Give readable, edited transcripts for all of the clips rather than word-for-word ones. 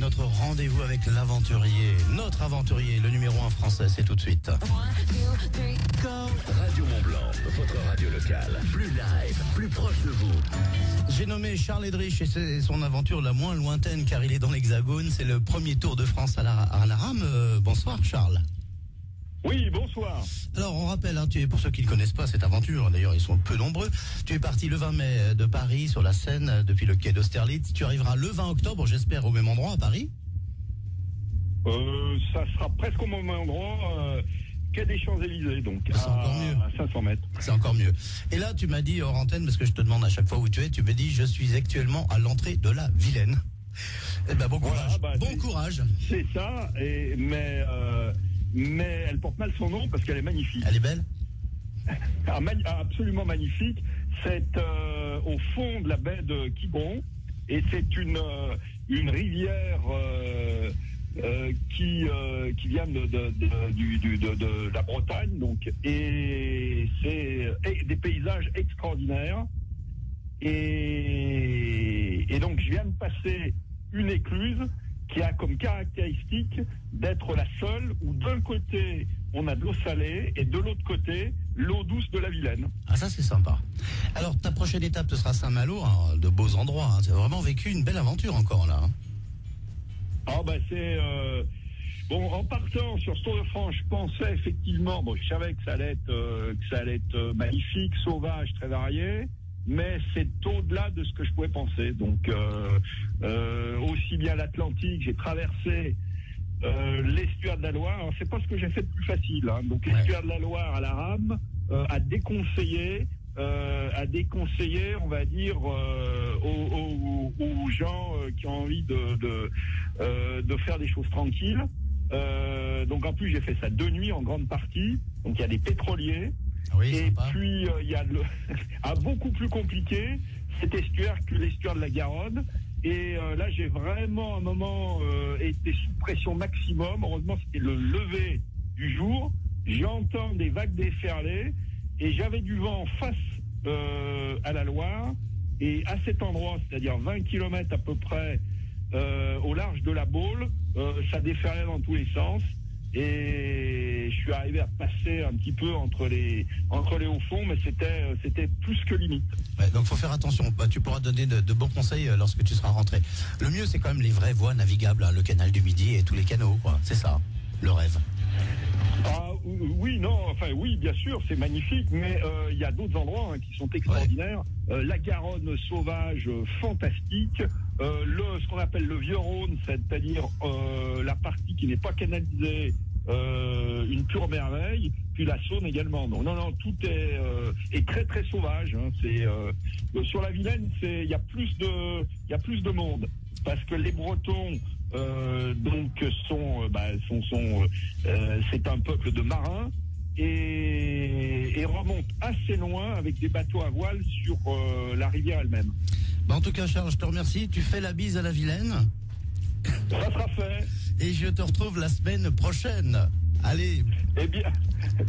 notre rendez-vous avec l'aventurier. Notre aventurier, le numéro 1 français, c'est tout de suite. Radio Mont-Blanc, votre radio locale. Plus live, plus proche de vous. J'ai nommé Charles Edrich et c'est son aventure la moins lointaine car il est dans l'Hexagone. C'est le premier Tour de France à la rame. Bonsoir Charles. Oui, bonsoir. Alors on rappelle, tu es, pour ceux qui ne connaissent pas cette aventure, d'ailleurs ils sont peu nombreux, tu es parti le 20 mai de Paris sur la Seine depuis le quai d'Austerlitz. Tu arriveras le 20 octobre, j'espère, au même endroit à Paris. Ça sera presque au même endroit quai des Champs-Élysées, donc c'est encore mieux. À 500 mètres. C'est encore mieux. Et là tu m'as dit hors antenne, parce que je te demande à chaque fois où tu es, tu me dis je suis actuellement à l'entrée de la Vilaine. Eh ben bon courage. Voilà, bon courage. C'est ça, mais elle porte mal son nom parce qu'elle est magnifique. Elle est belle. Absolument magnifique. C'est au fond de la baie de Quiberon et c'est une rivière qui vient de la Bretagne, donc, et c'est des paysages extraordinaires. Et donc je viens de passer une écluse qui a comme caractéristique d'être la seule où d'un côté on a de l'eau salée et de l'autre côté l'eau douce de la Vilaine. Ah ça c'est sympa. Alors ta prochaine étape ce sera Saint-Malo, hein, de beaux endroits. Tu as vraiment vécu une belle aventure encore là. C'est bon, en partant sur ce Tour de France, je pensais effectivement, je savais que ça allait être magnifique, sauvage, très varié. Mais c'est au-delà de ce que je pouvais penser. Donc, aussi bien l'Atlantique, j'ai traversé l'estuaire de la Loire. Alors, c'est pas ce que j'ai fait de plus facile. Hein. Donc, l'estuaire de la Loire à la rame, à déconseiller, on va dire, aux gens qui ont envie de faire des choses tranquilles. Donc, en plus, j'ai fait ça de nuit en grande partie. Donc, il y a des pétroliers. Oui, et sympa. puis il y a beaucoup plus compliqué cet estuaire que l'estuaire de la Garonne. Et là, j'ai vraiment un moment été sous pression maximum. Heureusement, c'était le lever du jour. J'entends des vagues déferler et j'avais du vent face à la Loire. Et à cet endroit, c'est-à-dire 20 km à peu près au large de la Baule, ça déferlait dans tous les sens. Et je suis arrivé à passer un petit peu entre les hauts fonds, mais c'était plus que limite. Ouais, donc faut faire attention. Tu pourras donner de bons conseils lorsque tu seras rentré. Le mieux c'est quand même les vraies voies navigables, hein, le canal du Midi et tous les canaux, quoi. C'est ça, le rêve. Oui, bien sûr, c'est magnifique, mais il y a d'autres endroits qui sont extraordinaires. Ouais. La Garonne sauvage, fantastique. Ce qu'on appelle le Vieux-Rhône, c'est-à-dire la partie qui n'est pas canalisée, une pure merveille. Puis la Saône également. Donc, non, tout est très très sauvage. Hein. Sur la Vilaine, il y a plus de monde parce que les Bretons c'est un peuple de marins et remontent assez loin avec des bateaux à voile sur la rivière elle-même. En tout cas, Charles, je te remercie. Tu fais la bise à la Vilaine. Ça sera fait. Et je te retrouve la semaine prochaine. Allez. Eh bien,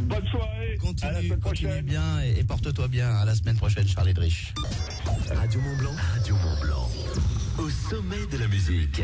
bonne soirée. Continue bien et porte-toi bien. À la semaine prochaine, Charles Edrich. Radio Mont-Blanc, au sommet de la musique.